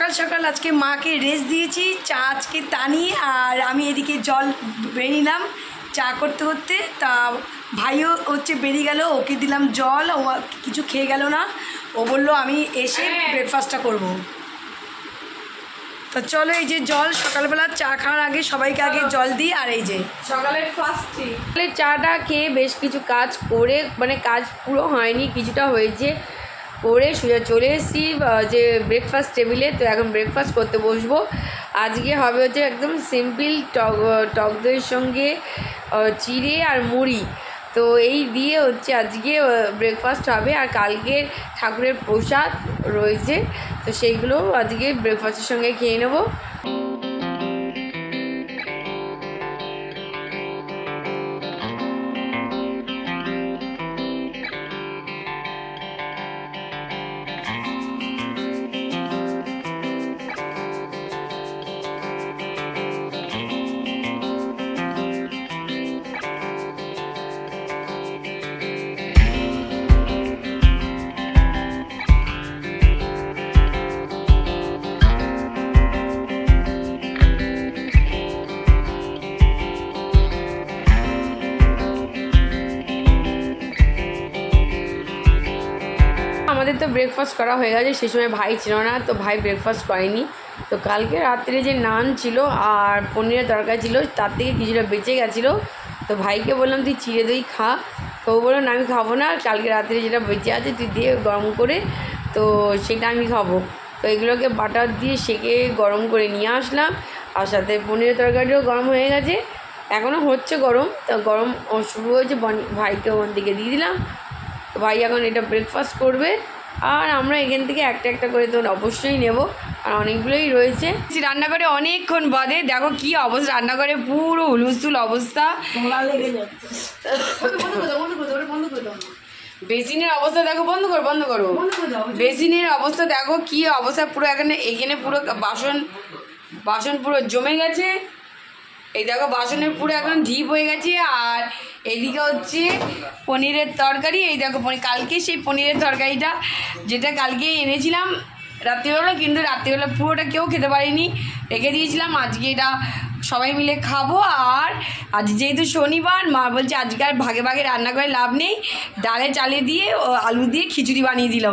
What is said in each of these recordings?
সকাল সকাল আজকে মাকে রেস্ট দিয়েছি, চা আজকে টানি আর আমি এদিকে জল বেরিয়ে নিলাম চা করতে করতে। তা ভাইও হচ্ছে বেরিয়ে গেল, ওকে দিলাম জল, ও কিছু খেয়ে গেল না, ও বললো আমি এসে ব্রেকফাস্টটা করব। তো চলো এই যে জল, সকালবেলা চা খাওয়ার আগে সবাইকে আগে জল দিই। আর এই যে সকালের ফার্স্টে চাটা খেয়ে বেশ কিছু কাজ করে, মানে কাজ পুরো হয়নি, কিছুটা হয়েছে, করে সোজা চলে এসেছি যে ব্রেকফাস্ট টেবিলে। তো এখন ব্রেকফাস্ট করতে বসবো। আজকে হবে হচ্ছে একদম সিম্পল টক দইয়ের সঙ্গে চিড়ে আর মুড়ি। তো এই দিয়ে হচ্ছে আজকে ব্রেকফাস্ট হবে। আর কালকের ঠাকুরের প্রসাদ রয়েছে, তো সেইগুলো আজকে ব্রেকফাস্টের সঙ্গে খেয়ে নেবো। আমাদের তো ব্রেকফাস্ট করা হয়ে গেছে, সেই সময় ভাই ছিল না, তো ভাই ব্রেকফাস্ট করেনি। তো কালকে রাত্রে যে নান ছিল আর পনিরের তরকারি ছিল, তার থেকে কিছুটা বেঁচে গেছিলো। তো ভাইকে বললাম তুই চিড়ে দই খা, তো ও বললো না আমি খাবো না, কালকে রাত্রে যেটা বেঁচে আছে তুই দিয়ে গরম করে, তো সেটা আমি খাবো। তো এগুলোকে বাটার দিয়ে সেকে গরম করে নিয়ে আসলাম। আর সাথে পনিরের তরকারিও গরম হয়ে গেছে, এখনও হচ্ছে গরম। তো গরম শুরু হয়েছে, ভাইকে ওখান থেকে দিয়ে দিলাম। তো ভাই এখন এটা ব্রেকফাস্ট করবে, আর আমরা এখান থেকে একটা একটা করে তো অবশ্যই নেব, আর অনেকগুলোই রয়েছে। রান্নাঘরে অনেকক্ষণ বাদে দেখো কি অবস্থা, রান্নাঘরে পুরো হুলস্থুল অবস্থা, বেসিনের অবস্থা দেখো, বন্ধ করো বেসিনের অবস্থা দেখো কি অবস্থা, পুরো এখানে পুরো বাসন পুরো জমে গেছে। এই দেখো বাসনের পুরো এখন ঢিপ হয়ে গেছে। আর এইদিকে হচ্ছে পনিরের তরকারি, এই দেখো কালকে সেই পনিরের তরকারিটা যেটা কালকে এনেছিলাম রাত্রিবেলা, কিন্তু রাত্রিবেলা পুরোটা কেউ খেতে পারিনি, রেখে দিয়েছিলাম। আজকে এটা সবাই মিলে খাবো। আর আজ যেহেতু শনিবার, মা বলছে আজকে আর ভাগে ভাগে রান্না করে লাভ নেই, ডালে চালে দিয়ে আলু দিয়ে খিচুড়ি বানিয়ে দিল।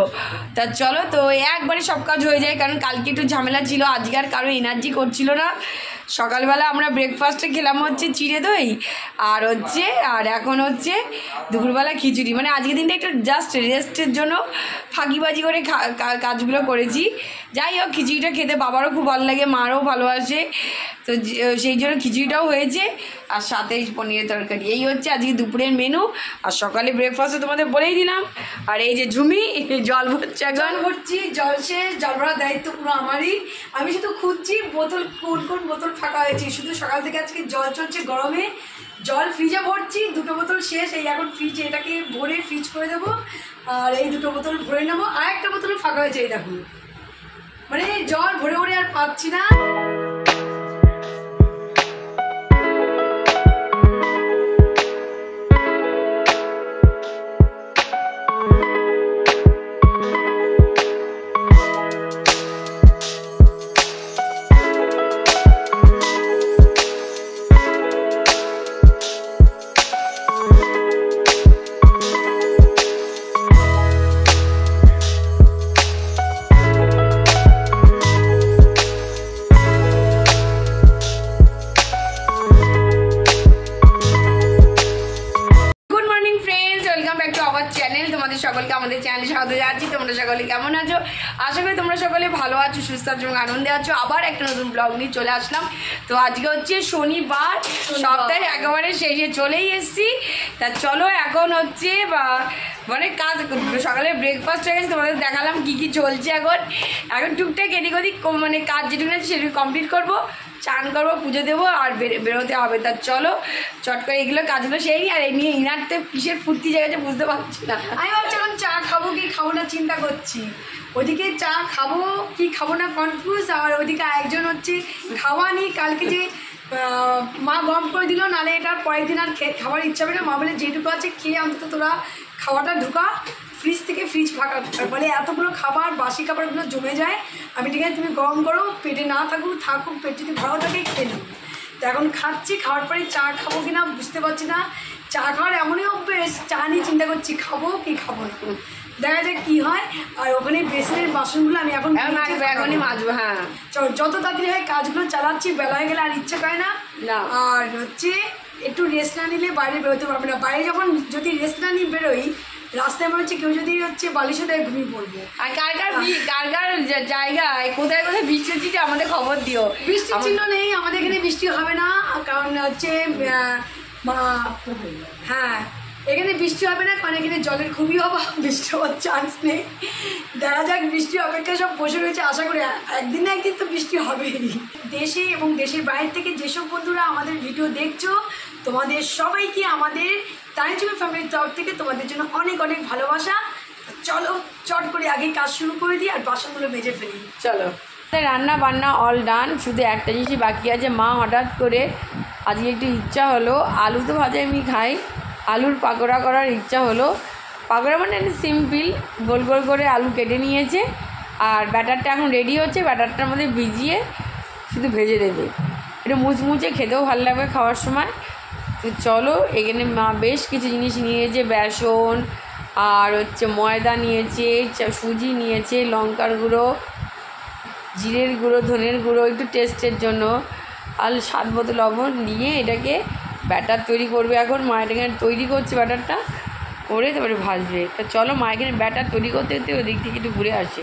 তা চলো, তো একবারে সব কাজ হয়ে যায়, কারণ কালকে একটু ঝামেলা ছিল, আজকে আর কারো এনার্জি করছিল না। সকালবেলা আমরা ব্রেকফাস্টে খেলাম হচ্ছে চিড়ে দই, আর এখন হচ্ছে দুপুরবেলা খিচুড়ি। মানে আজকের দিনটা একটু জাস্ট রেস্টের জন্য ফাঁকিবাজি করে কাজগুলো করেছি। যাই হোক, খিচুড়িটা খেতে বাবারও খুব ভালো লাগে, মারও ভালোবাসে, তো সেই জন্য খিচুড়িটাও হয়েছে, আর সাথে পনিরের তরকারি। এই হচ্ছে আজকে দুপুরের মেনু। আর সকালে ব্রেকফাস্টে তোমাদের বলেই দিলাম। আর এই যে ঝুমি জল ভরছে, জল ভরছি, জল শেষ, জল ভরার দায়িত্ব পুরো আমারই। আমি শুধু খুঁজছি বোতল, কোন বোতল ফাঁকা হয়েছে। শুধু সকাল থেকে আজকে জল চলছে গরমে, জল ফ্রিজে ভরছি, 2টো বোতল শেষ, এই এখন ফ্রিজে এটাকে ভরে ফ্রিজ করে দেবো। আর এই 2টো বোতল ভরে নেবো, আর একটা বোতল ফাঁকা হয়েছে, এই দেখুন। মানে জল ভরে ভরে আর পাচ্ছি না। সকলকে আমাদের চ্যানেলে স্বাগত জানাচ্ছি। তোমরা সকলে কেমন আছো? আশা করি তোমরা সকলে ভালো আছো, সুস্থ আছো এবং আনন্দে আছো। আবার একটা নতুন ব্লগ নিয়ে চলে আসলাম। তো আজকে হচ্ছে শনিবার, সপ্তাহে একেবারে শেষে চলেই এসেছি। তা চলো, এখন হচ্ছে মানে কাজ, সকালে ব্রেকফাস্ট হয়ে গেছে, তোমাদের দেখালাম কি কি চলছে। এখন টুকটাক এদিক ওদিক মানে কাজ যেটুকু আছে সেটুকু কমপ্লিট করবো, চান করবো, পুজো দেবো, আর বেরোতে হবে। তা চলো চট করে এগুলো কাজগুলো সেই নিই। আর এই নিয়ে ইনারতে কিসের ফুর্তি জায়গাতে বুঝতে পারছি না। আমি ভাবছি এখন চা খাবো কি খাবো না চিন্তা করছি। ওদিকে চা খাবো কি খাবো না কনফিউজ, আর ওইদিকে একজন হচ্ছে খাওয়া নিয়ে কালকে যে মা গরম করে দিল, নাহলে এটার পরের দিন আর খাবার ইচ্ছা হবে না। মা বলে যেটুকু আছে খেয়ে অন্তত তোরা খাওয়াটা ঢুকা, ফ্রিজ থেকে ফ্রিজ ফাঁকা, মানে এতগুলো খাবার বাসি খাবারগুলো জমে যায়। আমি ঠিক আছে তুমি গরম করো, পেটে না থাকুক পেট যদি ভালো থাকে খেয়ে নেব। তো এখন খাচ্ছি, খাওয়ার পরে চা খাবো কিনা বুঝতে পারছি না। চা খাওয়ার এমনই অভ্যেস, চা নিয়ে চিন্তা করছি খাবো কি খাবো না, দেখা যাক কি হয়। আর ওখানে বেসনের বাসনগুলো আমি এখনই মাজবো। হ্যাঁ যত তাড়াতাড়ি হয় কাজগুলো চালাচ্ছি, বেলা হয়ে গেলে আর ইচ্ছে করে না। আর হচ্ছে একটু রেস্ট না নিলে বাইরে বেরোতে পারবে না। বাইরে যখন যদি রেস্ট না নিয়ে বেরোই, রাস্তায় মনে হচ্ছে কেউ যদি হচ্ছে বালিশে দেয় ঘুমিয়ে পড়বো। আর কার কার জায়গায় কোথায় কোথায় বৃষ্টি হচ্ছে আমাদের খবর দিও। বৃষ্টির চিহ্ন নেই আমাদের এখানে, বৃষ্টি হবে না, কারণ হচ্ছে হ্যাঁ এখানে বৃষ্টি হবে না, কারণ এখানে জলের খুবই অভাব, বৃষ্টি হওয়ার চান্স নেই। দেখা যাক, বৃষ্টি অপেক্ষা সব বসে রয়েছে, আশা করি একদিন না একদিন তো বৃষ্টি হবেই। দেশে এবং দেশের বাইরে থেকে যেসব বন্ধুরা আমাদের ভিডিও দেখছো, তোমাদের সবাইকে আমাদের তানিজুমি ফ্যামিলির তরফ থেকে তোমাদের জন্য অনেক অনেক ভালোবাসা। চলো চট করে আগে কাজ শুরু করে দিই আর বাসনগুলো মেজে ফেলি। চলো, রান্না বান্না অল ডান, শুধু একটা জিনিসই বাকি আছে। মা হঠাৎ করে আজকে একটু ইচ্ছা হলো, আলু তো ভাজা আমি খাই, আলুর পাকোড়া করার ইচ্ছা হলো। পাকোড়া মানে সিম্পল, গোল গোল করে আলু কেটে নিয়েছে, আর ব্যাটারটা এখন রেডি হচ্ছে। ব্যাটারটার মধ্যে ভিজিয়ে শুধু ভেজে দেবে, একটু মুচমুচে, খেতেও ভালো লাগবে খাওয়ার সময়। তো চলো, এখানে মা বেশ কিছু জিনিস নিয়েছে, বেসন আর হচ্ছে ময়দা নিয়েছে, সুজি নিয়েছে, লঙ্কার গুঁড়ো, জিরের গুঁড়ো, ধনের গুঁড়ো একটু টেস্টের জন্য, আর 7 বোতল লবণ নিয়ে এটাকে ব্যাটার তৈরি করবে। এখন মা এটাকে তৈরি করছে, ব্যাটারটা করে তারপরে ভাজবে। তা চলো, মা এখানে ব্যাটার তৈরি করতে করতে ওদিক থেকে একটু ঘুরে আসে।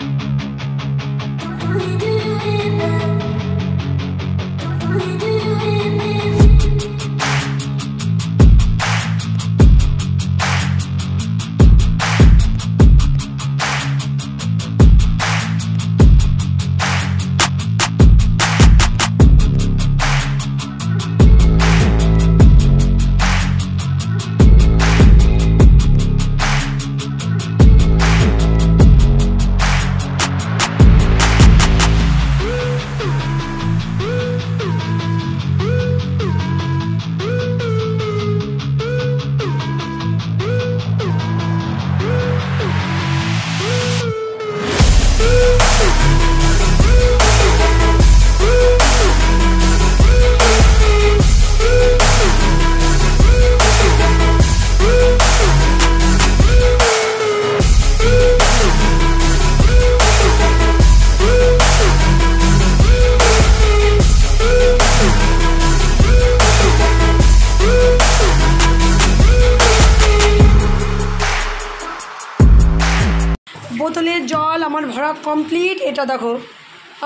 বোতলের জল আমার ভরা কমপ্লিট। এটা দেখো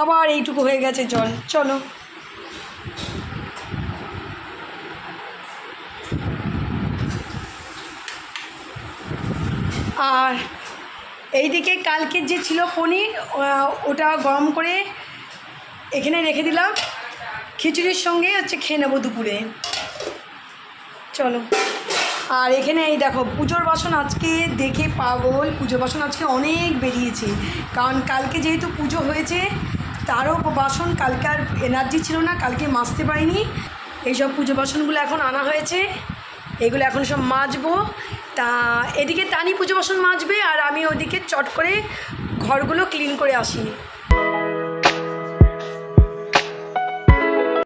আবার এইটুকু হয়ে গেছে জল। চলো, আর এইদিকে কালকের যে ছিল পনির, ওটা গরম করে এখানে রেখে দিলাম, খিচুড়ির সঙ্গে হচ্ছে খেয়ে নেবো দুপুরে। চলো, আর এখানে এই দেখো পুজোর বাসন আজকে দেখে পাগল, পুজোর বাসন আজকে অনেক বেরিয়েছে, কারণ কালকে যেহেতু পুজো হয়েছে তারও বাসন, কালকে আর এনার্জি ছিল না, কালকে মাজতে পারিনি। এইসব পুজো বাসনগুলো এখন আনা হয়েছে, এগুলো এখন সব মাজবো। তা এদিকে তানি পুজো বাসন মাজবে, আর আমি ওদিকে চট করে ঘরগুলো ক্লিন করে আসি।